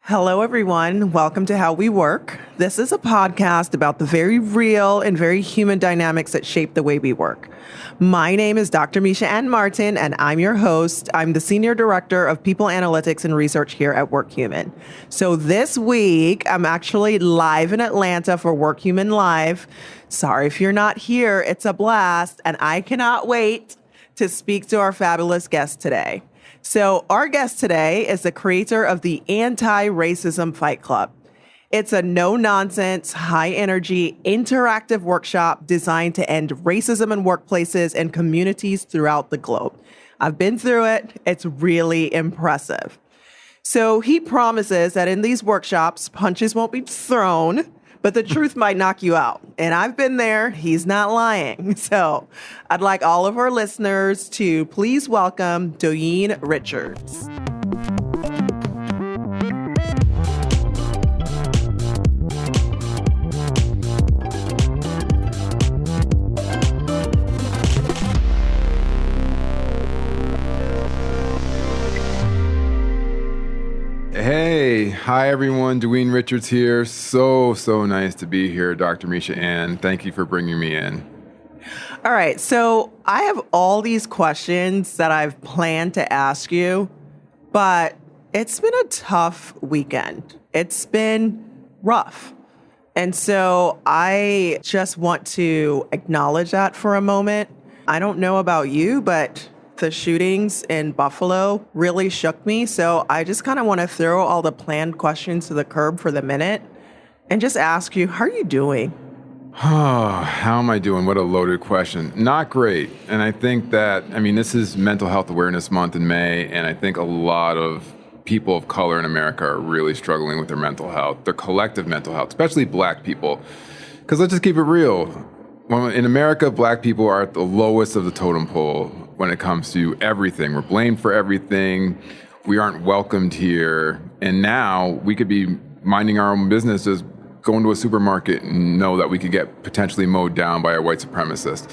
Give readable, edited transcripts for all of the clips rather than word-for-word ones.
Hello, everyone. Welcome to How We Work. This is a podcast about the very real and very human dynamics that shape the way we work. My name is Dr. Misha Ann Martin, and I'm your host. I'm the Senior Director of People Analytics and Research here at Workhuman. So this week, I'm actually live in Atlanta for Workhuman Live. Sorry if you're not here. It's a blast, and I cannot wait to speak to our fabulous guest today. So our guest today is the creator of the Anti-Racism Fight Club. It's a no-nonsense, high-energy, interactive workshop designed to end racism in workplaces and communities throughout the globe. I've been through it. It's really impressive. So he promises that in these workshops, punches won't be thrown, but the truth might knock you out. And I've been there. He's not lying. So I'd like all of our listeners to please welcome Doyin Richards. Hey, hi everyone, Doyin Richards here. So nice to be here, Dr. Misha Ann. Thank you for bringing me in. All right, so I have all these questions that I've planned to ask you, but it's been a tough weekend. It's been rough. And so I just want to acknowledge that for a moment. I don't know about you, but the shootings in Buffalo really shook me. So I just kind of want to throw all the planned questions to the curb for the minute and just ask you, how are you doing? How am I doing? What a loaded question. Not great. And I think that, this is Mental Health Awareness Month in May, and I think a lot of people of color in America are really struggling with their mental health, their collective mental health, especially Black people. Because let's just keep it real. In America, Black people are at the lowest of the totem pole when it comes to everything. We're blamed for everything. We aren't welcomed here. And now we could be minding our own business, just going to a supermarket and know that we could get potentially mowed down by a white supremacist.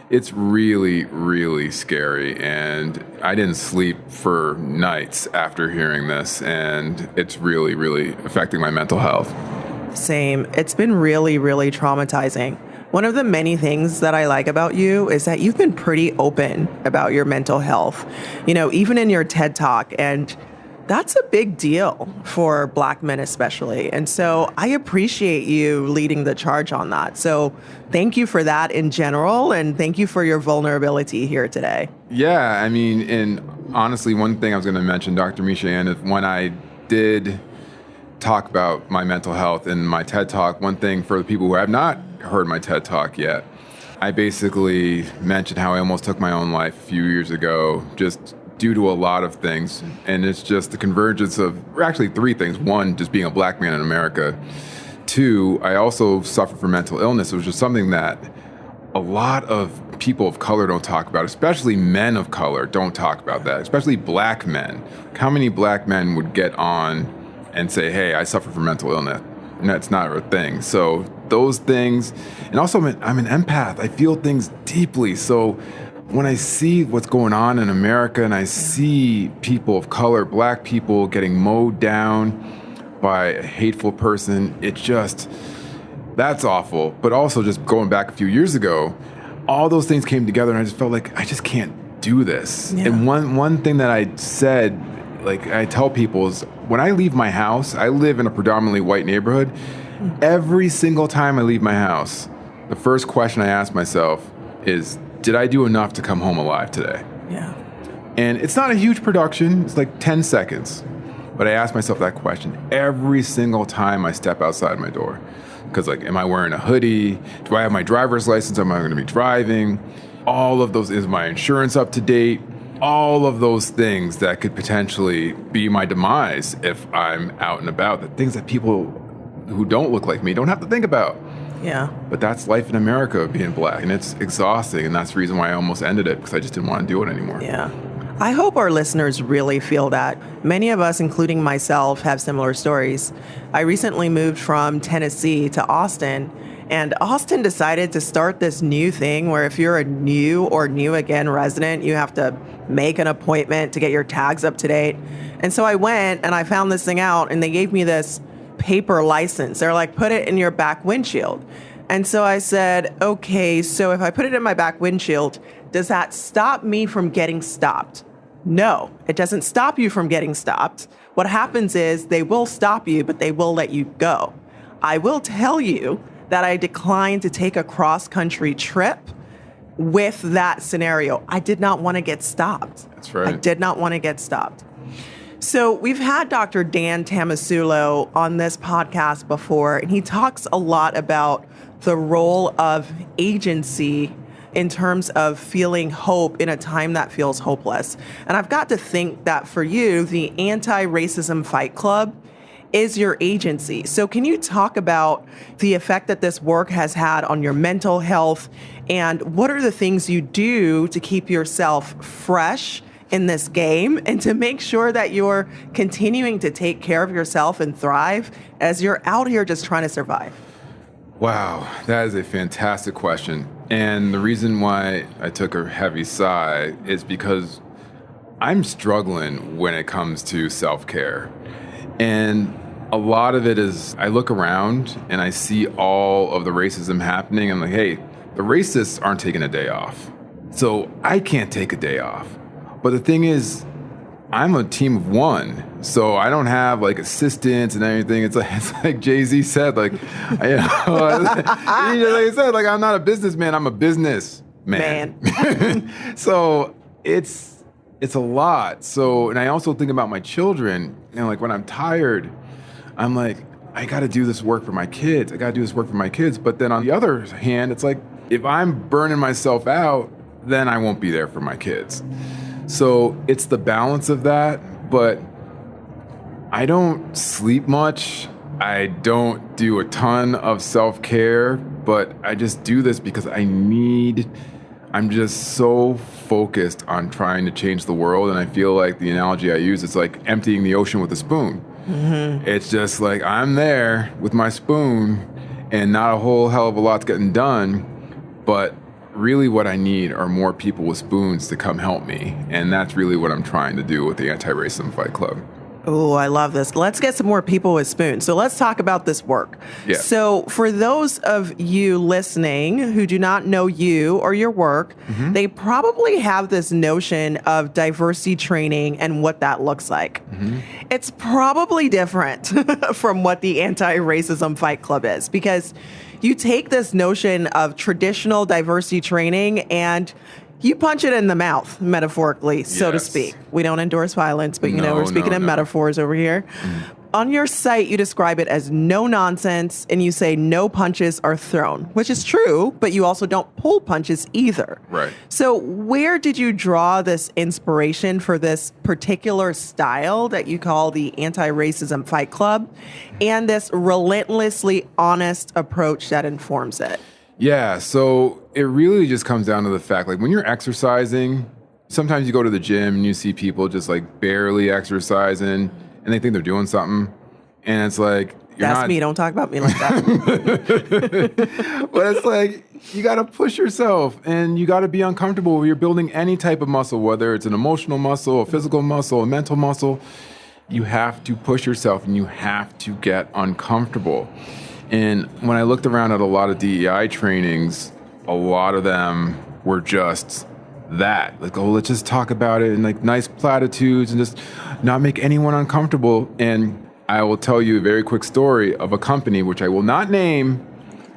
It's really, really scary. And I didn't sleep for nights after hearing this. And it's really, really affecting my mental health. Same. It's been really, really traumatizing. One of the many things that I like about you is that you've been pretty open about your mental health, even in your TED Talk. And that's a big deal for Black men especially. And so I appreciate you leading the charge on that. So thank you for that in general. And thank you for your vulnerability here today. Yeah, and honestly, one thing I was going to mention, Dr. Misha Ann, is when I did talk about my mental health in my TED Talk, one thing for the people who have not heard my TED Talk yet, I basically mentioned how I almost took my own life a few years ago, just due to a lot of things. And it's just the convergence of actually three things. One, just being a Black man in America. Two, I also suffer from mental illness. It was just something that a lot of people of color don't talk about, especially men of color don't talk about that, especially Black men. How many Black men would get on and say, hey, I suffer from mental illness? And that's not a thing. So those things, and also I'm an empath. I feel things deeply. So when I see what's going on in America and I see people of color, Black people getting mowed down by a hateful person, that's awful. But also just going back a few years ago, all those things came together and I just felt like I just can't do this. Yeah. And one thing that I said, I tell people, is when I leave my house, I live in a predominantly white neighborhood. Every single time I leave my house, the first question I ask myself is, did I do enough to come home alive today? Yeah. And it's not a huge production. It's like 10 seconds. But I ask myself that question every single time I step outside my door. Because am I wearing a hoodie? Do I have my driver's license? Am I going to be driving? All of those, is my insurance up to date? All of those things that could potentially be my demise if I'm out and about, the things that people who don't look like me don't have to think about. Yeah. But that's life in America, being Black, and it's exhausting, and that's the reason why I almost ended it, because I just didn't want to do it anymore. Yeah. I hope our listeners really feel that. Many of us, including myself, have similar stories. I recently moved from Tennessee to Austin, And Austin decided to start this new thing where if you're a new or new again resident, you have to make an appointment to get your tags up to date. And so I went and I found this thing out, and they gave me this paper license. They're like, put it in your back windshield. And so I said, okay, so if I put it in my back windshield, does that stop me from getting stopped? No, it doesn't stop you from getting stopped. What happens is they will stop you, but they will let you go. I will tell you that I declined to take a cross-country trip with that scenario. I did not want to get stopped. That's right. I did not want to get stopped. So we've had Dr. Dan Tamasulo on this podcast before, and he talks a lot about the role of agency in terms of feeling hope in a time that feels hopeless. And I've got to think that for you, the Anti-Racism Fight Club is your agency. So can you talk about the effect that this work has had on your mental health, and what are the things you do to keep yourself fresh in this game and to make sure that you're continuing to take care of yourself and thrive as you're out here just trying to survive? Wow, that is a fantastic question. And the reason why I took a heavy sigh is because I'm struggling when it comes to self-care. And a lot of it is I look around and I see all of the racism happening. I'm like, hey, the racists aren't taking a day off. So I can't take a day off. But the thing is, I'm a team of one, so I don't have like assistants and everything. It's like Jay-Z said, like, like I said, like I'm not a businessman, I'm a business man. So it's a lot. So, and I also think about my children, and like when I'm tired, I'm like, I got to do this work for my kids. But then on the other hand, it's like if I'm burning myself out, then I won't be there for my kids. So it's the balance of that, but I don't sleep much. I don't do a ton of self-care, but I just do this because I'm just so focused on trying to change the world. And I feel like the analogy I use, it's like emptying the ocean with a spoon. Mm-hmm. It's just like I'm there with my spoon and not a whole hell of a lot's getting done, but really what I need are more people with spoons to come help me. And that's really what I'm trying to do with the Anti-Racism Fight Club. Oh, I love this. Let's get some more people with spoons. So let's talk about this work. Yeah. So for those of you listening who do not know you or your work, mm-hmm. they probably have this notion of diversity training and what that looks like. Mm-hmm. It's probably different from what the Anti-Racism Fight Club is, because you take this notion of traditional diversity training and you punch it in the mouth, metaphorically, so to speak. We don't endorse violence, but we're speaking in metaphors over here. Mm. On your site, you describe it as no nonsense, and you say no punches are thrown, which is true, but you also don't pull punches either. Right. So where did you draw this inspiration for this particular style that you call the Anti-Racism Fight Club, and this relentlessly honest approach that informs it? Yeah, so it really just comes down to the fact, like when you're exercising, sometimes you go to the gym and you see people just like barely exercising and they think they're doing something. And it's like, That's me. Don't talk about me like that. But it's like, you got to push yourself and you got to be uncomfortable when you're building any type of muscle, whether it's an emotional muscle, a physical muscle, a mental muscle. You have to push yourself and you have to get uncomfortable. And when I looked around at a lot of DEI trainings, a lot of them were just that. Like, oh, let's just talk about it in like nice platitudes and just not make anyone uncomfortable. And I will tell you a very quick story of a company, which I will not name,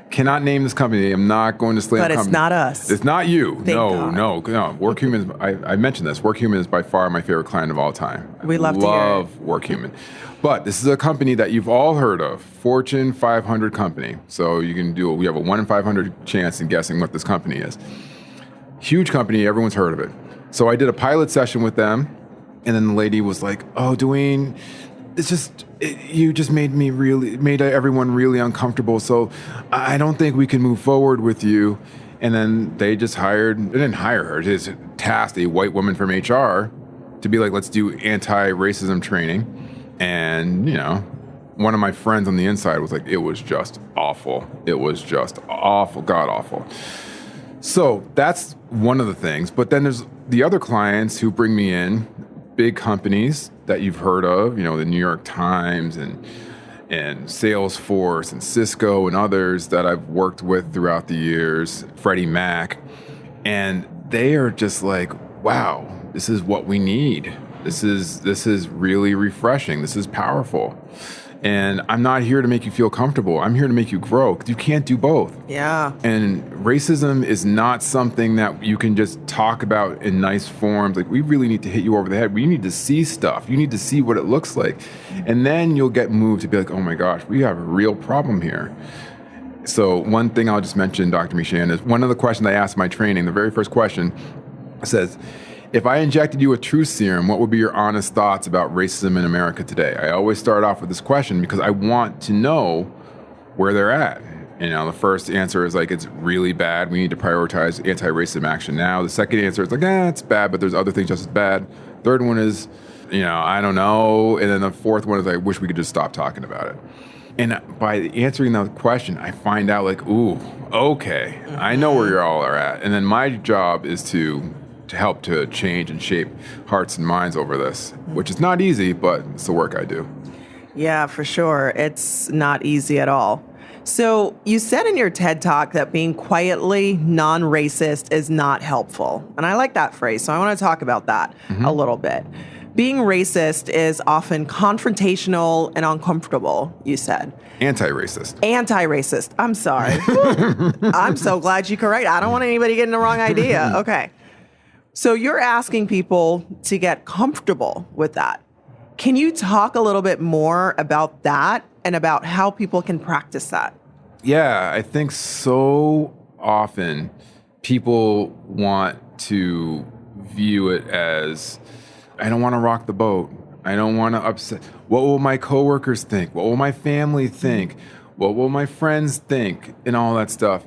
cannot name this company. I'm not going to slay the company. But it's not us. It's not you. Thank No. God. Workhuman, I mentioned this. Workhuman is by far my favorite client of all time. We love to hear it. Love Workhuman. But this is a company that you've all heard of, Fortune 500 company. So we have a 1 in 500 chance in guessing what this company is. Huge company, everyone's heard of it. So I did a pilot session with them, and then the lady was like, oh, Doyin, you just made everyone really uncomfortable. So I don't think we can move forward with you. And then they didn't hire her, they just tasked a white woman from HR to be like, let's do anti-racism training. And, one of my friends on the inside was like, it was just awful. It was just awful, god awful. So that's one of the things. But then there's the other clients who bring me in, big companies that you've heard of, the New York Times and Salesforce and Cisco and others that I've worked with throughout the years, Freddie Mac. And they are just like, wow, this is what we need. This is really refreshing. This is powerful. And I'm not here to make you feel comfortable. I'm here to make you grow, because you can't do both. Yeah. And racism is not something that you can just talk about in nice forms. Like, we really need to hit you over the head. We need to see stuff. You need to see what it looks like. And then you'll get moved to be like, oh my gosh, we have a real problem here. So one thing I'll just mention, Dr. Michan, is one of the questions I asked in my training, the very first question says, if I injected you with truth serum, what would be your honest thoughts about racism in America today? I always start off with this question because I want to know where they're at. The first answer is like, it's really bad. We need to prioritize anti-racism action now. The second answer is like, it's bad, but there's other things just as bad. Third one is, I don't know. And then the fourth one is, I wish we could just stop talking about it. And by answering that question, I find out like, ooh, okay, I know where you all are at. And then my job is to help to change and shape hearts and minds over this, which is not easy, but it's the work I do. Yeah, for sure. It's not easy at all. So you said in your TED Talk that being quietly non-racist is not helpful. And I like that phrase, so I want to talk about that a little bit. Being racist is often confrontational and uncomfortable, you said. Anti-racist. Anti-racist. I'm sorry. I'm so glad you correct. I don't want anybody getting the wrong idea. Okay. So you're asking people to get comfortable with that. Can you talk a little bit more about that and about how people can practice that? Yeah, I think so often people want to view it as, I don't want to rock the boat. I don't want to upset. What will my coworkers think? What will my family think? What will my friends think? And all that stuff.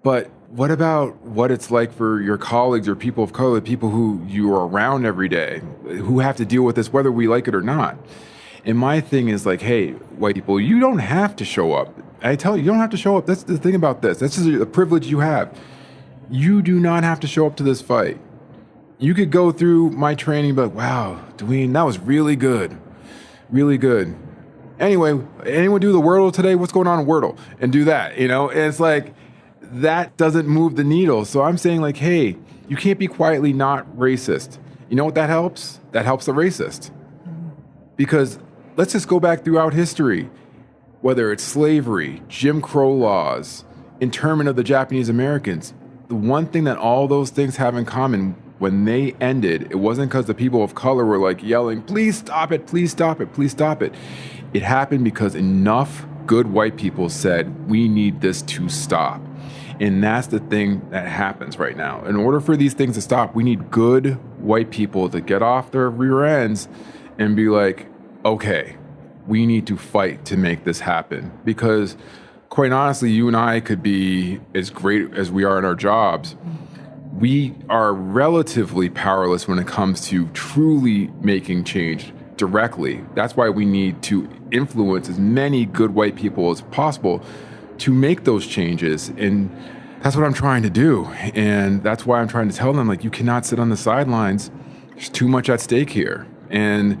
But what about what it's like for your colleagues or people of color, people who you are around every day, who have to deal with this, whether we like it or not? And my thing is like, hey, white people, you don't have to show up. I tell you don't have to show up. That's the thing about this. This is a privilege you have. You do not have to show up to this fight. You could go through my training and be like, wow, Doyin, that was really good. Really good. Anyway, anyone do the Wordle today? What's going on in Wordle? And do that, And it's like, that doesn't move the needle. So I'm saying like, hey, you can't be quietly not racist. You know what that helps? That helps the racist. Because let's just go back throughout history, whether it's slavery, Jim Crow laws, internment of the Japanese Americans. The one thing that all those things have in common, when they ended, it wasn't because the people of color were like yelling, please stop it, please stop it, please stop it. It happened because enough good white people said, we need this to stop. And that's the thing that happens right now. In order for these things to stop, we need good white people to get off their rear ends and be like, okay, we need to fight to make this happen. Because quite honestly, you and I could be as great as we are in our jobs. We are relatively powerless when it comes to truly making change directly. That's why we need to influence as many good white people as possible to make those changes. And that's what I'm trying to do. And that's why I'm trying to tell them, like, you cannot sit on the sidelines. There's too much at stake here. And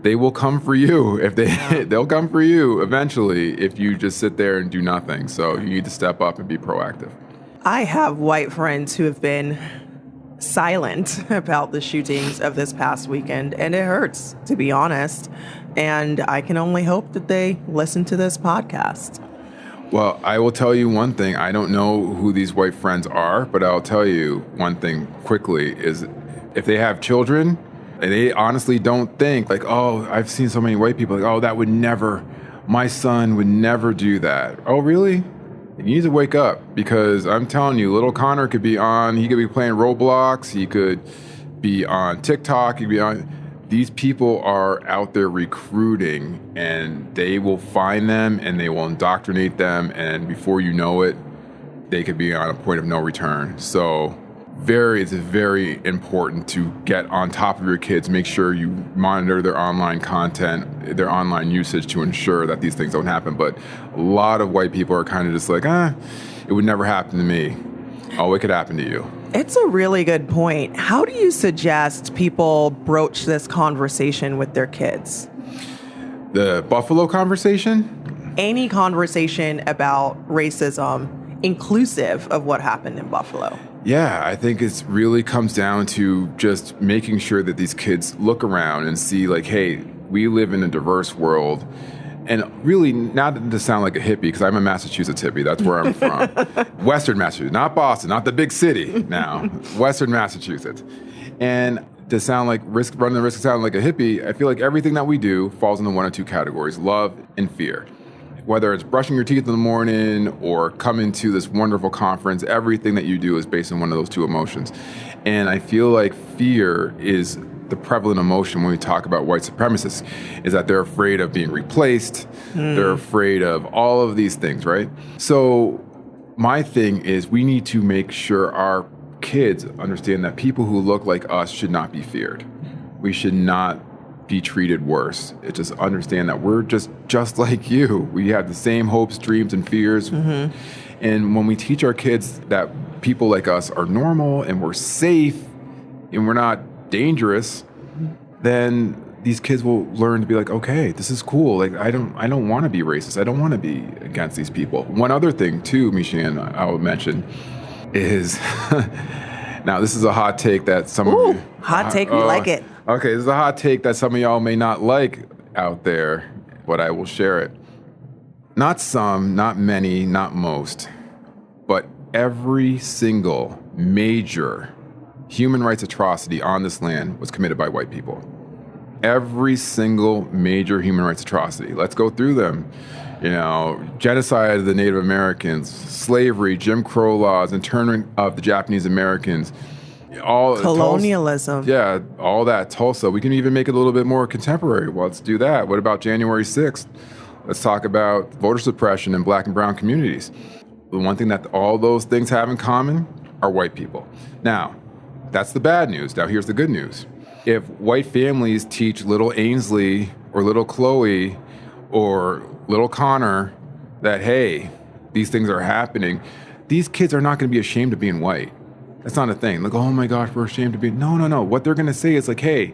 they will come for you if they'll come for you eventually if you just sit there and do nothing. So you need to step up and be proactive. I have white friends who have been silent about the shootings of this past weekend, and it hurts, to be honest. And I can only hope that they listen to this podcast. Well, I will tell you one thing. I don't know who these white friends are, but I'll tell you one thing quickly is if they have children and they honestly don't think like, oh, I've seen so many white people like, oh, that would never, my son would never do that. Oh, really? You need to wake up, because I'm telling you, little Connor could be he could be playing Roblox, he could be on TikTok, he could be on. These people are out there recruiting, and they will find them and they will indoctrinate them, and before you know it, they could be on a point of no return. So it's very important to get on top of your kids, make sure you monitor their online content, their online usage to ensure that these things don't happen. But a lot of white people are kind of just like, it would never happen to me. Oh, it could happen to you. It's a really good point. How do you suggest people broach this conversation with their kids? The Buffalo conversation? Any conversation about racism, inclusive of what happened in Buffalo. Yeah, I think it really comes down to just making sure that these kids look around and see like, hey, we live in a diverse world. And really, not to sound like a hippie, because I'm a Massachusetts hippie, that's where I'm from. Western Massachusetts, not Boston, not the big city now, Western Massachusetts. And to sound like running the risk of sounding like a hippie, I feel like everything that we do falls into one of two categories, love and fear. Whether it's brushing your teeth in the morning or coming to this wonderful conference, everything that you do is based on one of those two emotions. And I feel like fear is the prevalent emotion when we talk about white supremacists, is that they're afraid of being replaced. They're afraid of all of these things, right? So my thing is we need to make sure our kids understand that people who look like us should not be feared. We should not be treated worse. It just understand that we're just like you. We have the same hopes, dreams, and fears. And when we teach our kids that people like us are normal and we're safe and we're not dangerous, then these kids will learn to be like, okay, this is cool. Like I don't want to be racist. I don't want to be against these people. One other thing too, Mishan, I will mention is now this is a hot take that some of you hot take, we like it. Okay, this is a hot take that some of y'all may not like out there, but I will share it. Not some, not many, not most, but every single major human rights atrocity on this land was committed by white people. Every single major human rights atrocity. Let's go through them. Genocide of the Native Americans, slavery, Jim Crow laws, internment of the Japanese Americans, all colonialism. All that. Tulsa. We can even make it a little bit more contemporary. Well, let's do that. What about January 6th? Let's talk about voter suppression in black and brown communities. The one thing that all those things have in common are white people. Now, that's the bad news. Now, here's the good news. If white families teach little Ainsley or little Chloe or little Connor that, hey, these things are happening, these kids are not going to be ashamed of being white. That's not a thing. Like, oh my gosh, we're ashamed of being... No. What they're going to say is like, hey,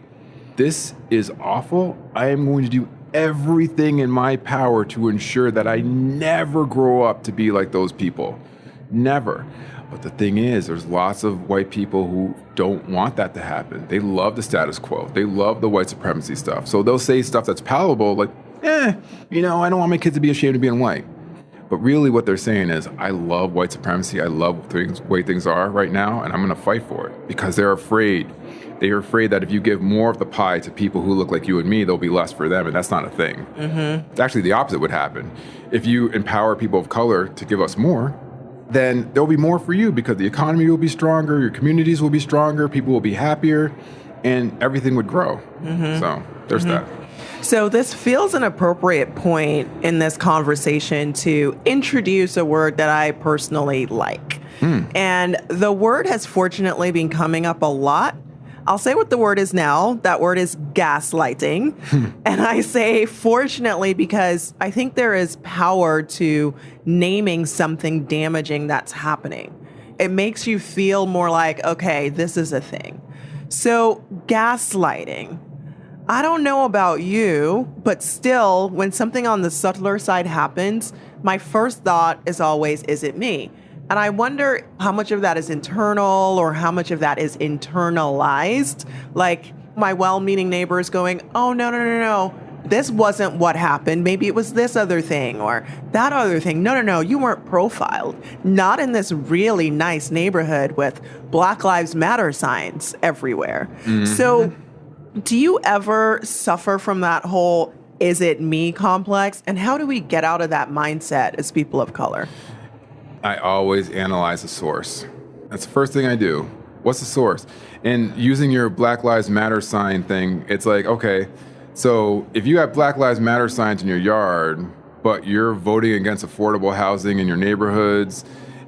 this is awful. I am going to do everything in my power to ensure that I never grow up to be like those people. Never. But the thing is, there's lots of white people who don't want that to happen. They love the status quo. They love the white supremacy stuff. So they'll say stuff that's palatable, like, I don't want my kids to be ashamed of being white. But really what they're saying is, I love white supremacy. I love the way things are right now, and I'm going to fight for it because they're afraid. They are afraid that if you give more of the pie to people who look like you and me, there'll be less for them, and that's not a thing. It's actually the opposite would happen. If you empower people of color to give us more, then there'll be more for you because the economy will be stronger, your communities will be stronger, people will be happier, and everything would grow. So there's that. So this feels an appropriate point in this conversation to introduce a word that I personally like. And the word has fortunately been coming up a lot. I'll say what the word is now. That word is gaslighting. And I say fortunately because I think there is power to naming something damaging that's happening. It makes you feel more like, okay, this is a thing. So gaslighting. I don't know about you, but still, when something on the subtler side happens, my first thought is always, is it me? And I wonder how much of that is internal or how much of that is internalized. Like my well-meaning neighbors going, oh, no. This wasn't what happened. Maybe it was this other thing or that other thing. No. You weren't profiled. Not in this really nice neighborhood with Black Lives Matter signs everywhere. So do you ever suffer from that whole is it me complex? And how do we get out of that mindset as people of color? I always analyze the source. That's the first thing I do. What's the source? And using your Black Lives Matter sign thing, it's like, okay, so if you have Black Lives Matter signs in your yard, but you're voting against affordable housing in your neighborhoods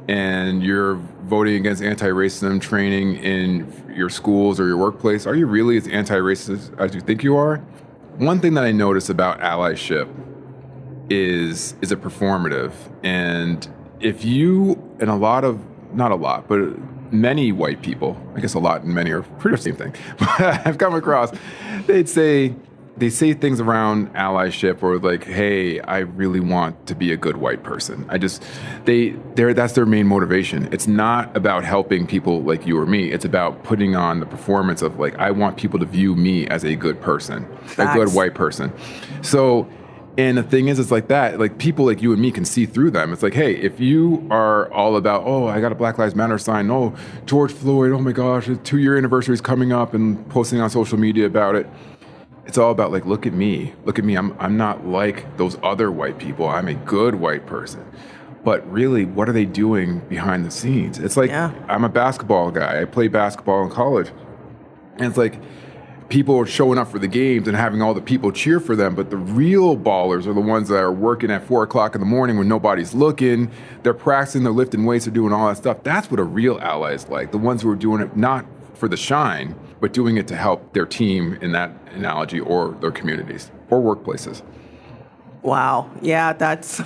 and you're voting against anti-racism training in your schools or your workplace, are you really as anti-racist as you think you are? One thing that I notice about allyship is a performative. And if you, and a lot of, not a lot, but many white people, I guess a lot and many are pretty much the same thing, but I've come across, they say things around allyship or like, hey, I really want to be a good white person. That's their main motivation. It's not about helping people like you or me. It's about putting on the performance of like, I want people to view me as a good person, Facts. a good white person. So, and the thing is, it's like that, like people like you and me can see through them. It's like, hey, if you are all about, oh, I got a Black Lives Matter sign. Oh, George Floyd, oh my gosh, the 2-year anniversary is coming up, and posting on social media about it. It's all about like, look at me. I'm not like those other white people. I'm a good white person. But really, what are they doing behind the scenes? It's like, I'm a basketball guy. I played basketball in college. And it's like, people are showing up for the games and having all the people cheer for them, but the real ballers are the ones that are working at 4 o'clock in the morning when nobody's looking. They're practicing, they're lifting weights, they're doing all that stuff. That's what a real ally is like. The ones who are doing it not for the shine, but doing it to help their team in that analogy or their communities or workplaces. Wow. Yeah, that's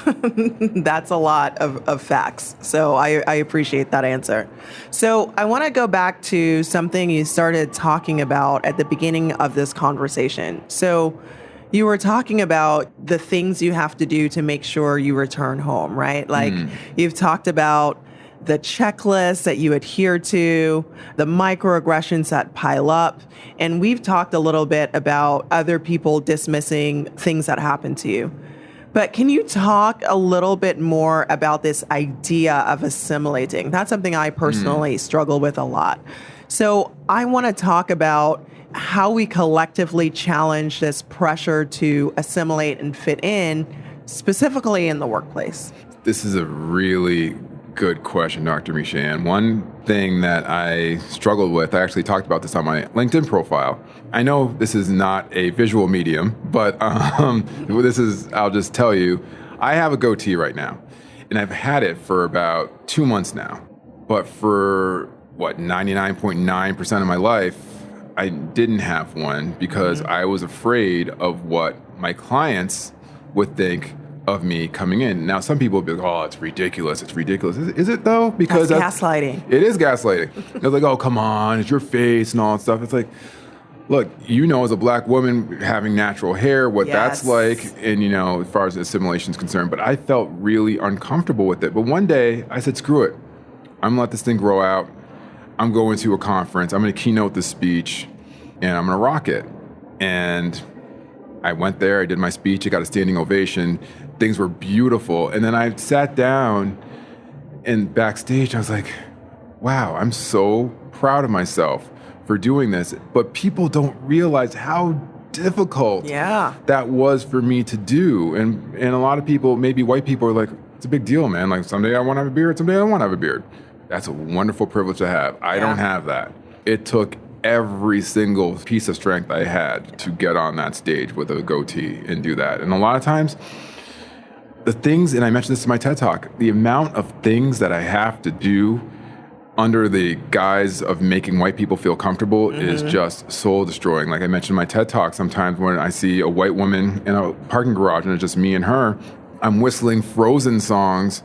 that's a lot of facts. So I appreciate that answer. So I want to go back to something you started talking about at the beginning of this conversation. So you were talking about the things you have to do to make sure you return home, right? Like you've talked about the checklist that you adhere to, the microaggressions that pile up. And we've talked a little bit about other people dismissing things that happen to you. But can you talk a little bit more about this idea of assimilating? That's something I personally struggle with a lot. So I want to talk about how we collectively challenge this pressure to assimilate and fit in, specifically in the workplace. This is a really good question, Dr. Misha. One thing that I struggled with, I actually talked about this on my LinkedIn profile. I know this is not a visual medium, but I'll just tell you, I have a goatee right now, and I've had it for about 2 months now. But for 99.9% of my life, I didn't have one because I was afraid of what my clients would think of me coming in. Now, some people will be like, oh, it's ridiculous. Is it though? Because that's gaslighting. It is gaslighting. They're like, oh, come on, it's your face and all that stuff. It's like, look, as a black woman having natural hair, what that's like, and as far as assimilation is concerned, but I felt really uncomfortable with it. But one day I said, screw it. I'm gonna let this thing grow out. I'm going to a conference. I'm gonna keynote this speech and I'm gonna rock it. And I went there, I did my speech, I got a standing ovation. Things were beautiful. And then I sat down and backstage, I was like, wow, I'm so proud of myself for doing this. But people don't realize how difficult that was for me to do. And a lot of people, maybe white people, are like, it's a big deal, man. Like, someday I want to have a beard, someday I don't want to have a beard. That's a wonderful privilege to have. I don't have that. It took every single piece of strength I had to get on that stage with a goatee and do that. And a lot of times, the things, and I mentioned this in my TED Talk, the amount of things that I have to do under the guise of making white people feel comfortable is just soul destroying. Like I mentioned in my TED Talk, sometimes when I see a white woman in a parking garage and it's just me and her, I'm whistling Frozen songs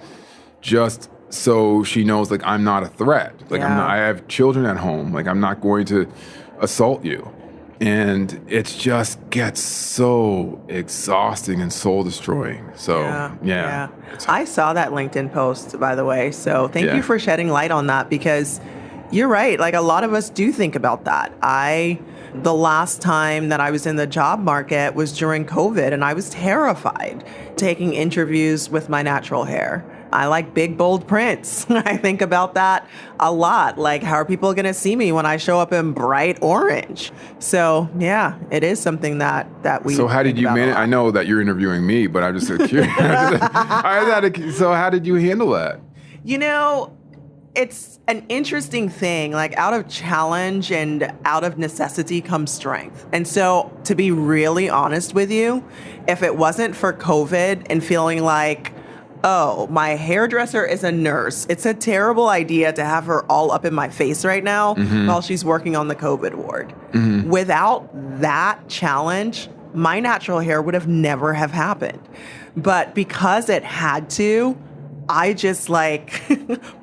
just so she knows like I'm not a threat. Like I have children at home. Like I'm not going to assault you. And it just gets so exhausting and soul destroying. So, yeah. I saw that LinkedIn post, by the way. So thank you for shedding light on that, because you're right. Like a lot of us do think about that. The last time that I was in the job market was during COVID, and I was terrified taking interviews with my natural hair. I like big, bold prints. I think about that a lot. Like, how are people going to see me when I show up in bright orange? So, yeah, it is something that we. So, how did you manage? I know that you're interviewing me, but I'm just so curious. So, how did you handle that? It's an interesting thing. Like, out of challenge and out of necessity comes strength. And so, to be really honest with you, if it wasn't for COVID and feeling like Oh, my hairdresser is a nurse. It's a terrible idea to have her all up in my face right now while she's working on the COVID ward. Without that challenge, my natural hair would have never have happened. But because it had to, I just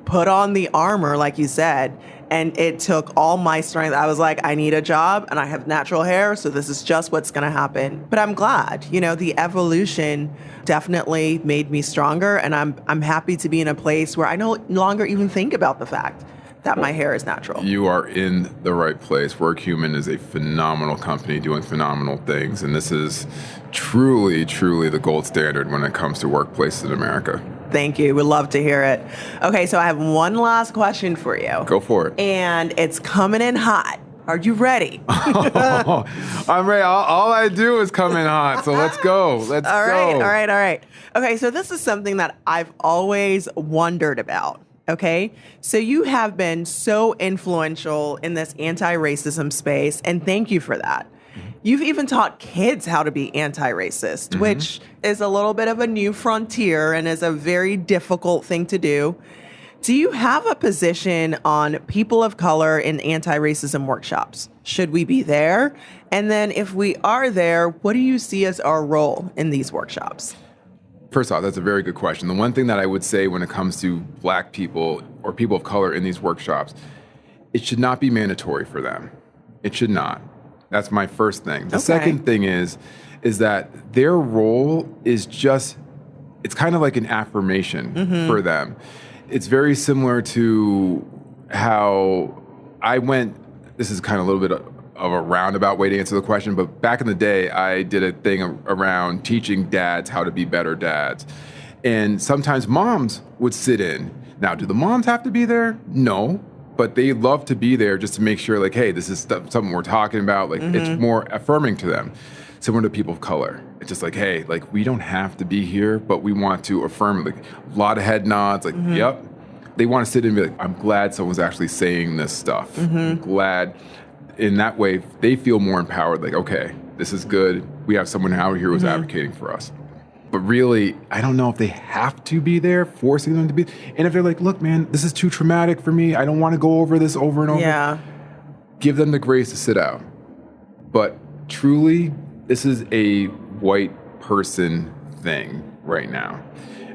put on the armor, like you said, and it took all my strength. I was like, I need a job and I have natural hair, so this is just what's going to happen. But I'm glad, the evolution definitely made me stronger, and I'm happy to be in a place where I no longer even think about the fact that my hair is natural. You are in the right place. Workhuman is a phenomenal company doing phenomenal things, and this is truly, truly the gold standard when it comes to workplaces in America. Thank you. We'd love to hear it. Okay, so I have one last question for you. Go for it. And it's coming in hot. Are you ready? I'm ready. All I do is come in hot, so let's go. Let's go. All right. Okay, so this is something that I've always wondered about. Okay, so you have been so influential in this anti-racism space, and thank you for that. You've even taught kids how to be anti-racist, which is a little bit of a new frontier and is a very difficult thing to do. Do you have a position on people of color in anti-racism workshops? Should we be there? And then if we are there, what do you see as our role in these workshops? First off, that's a very good question. The one thing that I would say when it comes to Black people or people of color in these workshops, it should not be mandatory for them. It should not. That's my first thing. The second thing is that their role is it's kind of like an affirmation for them. It's very similar to how I went, this is kind of a little bit of a roundabout way to answer the question, but back in the day, I did a thing around teaching dads how to be better dads. And sometimes moms would sit in. Now, do the moms have to be there? No. But they love to be there just to make sure, hey, this is something we're talking about. It's more affirming to them. Similar to people of color. It's just hey, we don't have to be here, but we want to affirm. A lot of head nods, yep. They want to sit and be I'm glad someone's actually saying this stuff. I'm glad. In that way, they feel more empowered. Okay, this is good. We have someone out here who's advocating for us. But really, I don't know if they have to be there, forcing them to be. And if they're look, man, this is too traumatic for me. I don't want to go over this over and over. Yeah. Give them the grace to sit out. But truly, this is a white person thing right now.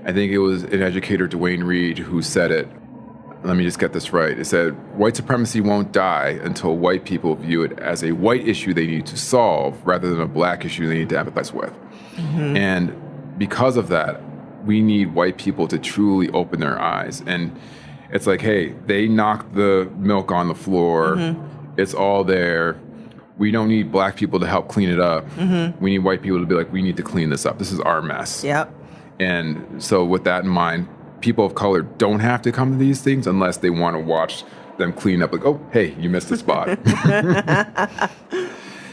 I think it was an educator, Doyin Richards, who said it. Let me just get this right. It said, white supremacy won't die until white people view it as a white issue they need to solve rather than a Black issue they need to empathize with. And because of that, we need white people to truly open their eyes. And it's hey, they knocked the milk on the floor. It's all there. We don't need Black people to help clean it up. We need white people to be we need to clean this up. This is our mess. Yep. And so with that in mind, people of color don't have to come to these things unless they want to watch them clean up. Oh, hey, you missed a spot.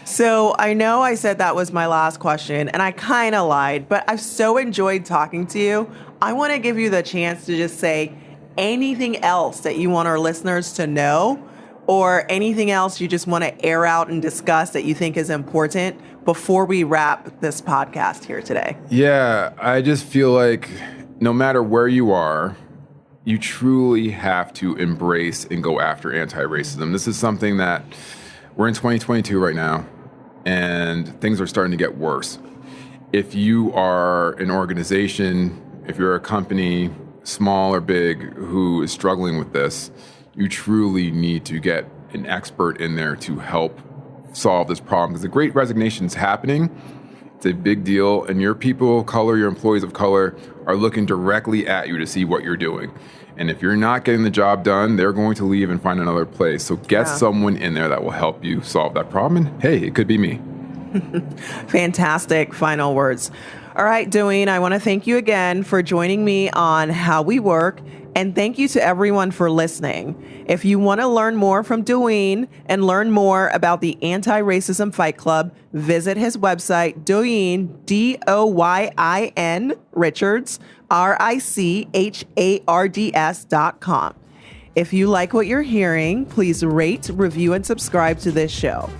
So I know I said that was my last question, and I kind of lied, but I've so enjoyed talking to you. I want to give you the chance to just say anything else that you want our listeners to know, or anything else you just want to air out and discuss that you think is important before we wrap this podcast here today. Yeah, I just feel no matter where you are, you truly have to embrace and go after anti-racism. This is something that we're in 2022 right now, and things are starting to get worse. If you are an organization, if you're a company, small or big, who is struggling with this, you truly need to get an expert in there to help solve this problem. Because the Great Resignation is happening. It's a big deal, and your people of color, your employees of color, are looking directly at you to see what you're doing. And if you're not getting the job done, they're going to leave and find another place. So get someone in there that will help you solve that problem. And hey, it could be me. Fantastic final words. All right, Doyin, I want to thank you again for joining me on How We Work. And thank you to everyone for listening. If you want to learn more from Doyin and learn more about the Anti-Racism Fight Club, visit his website, Doyin, Doyin Richards, RICHARDS.com. If you like what you're hearing, please rate, review, and subscribe to this show.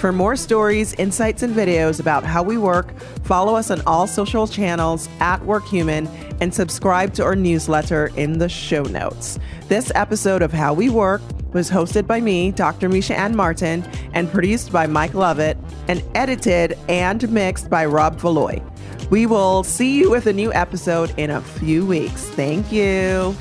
For more stories, insights, and videos about how we work, follow us on all social channels at Workhuman and subscribe to our newsletter in the show notes. This episode of How We Work was hosted by me, Dr. Misha Ann Martin, and produced by Mike Lovett, and edited and mixed by Rob Valois. We will see you with a new episode in a few weeks. Thank you.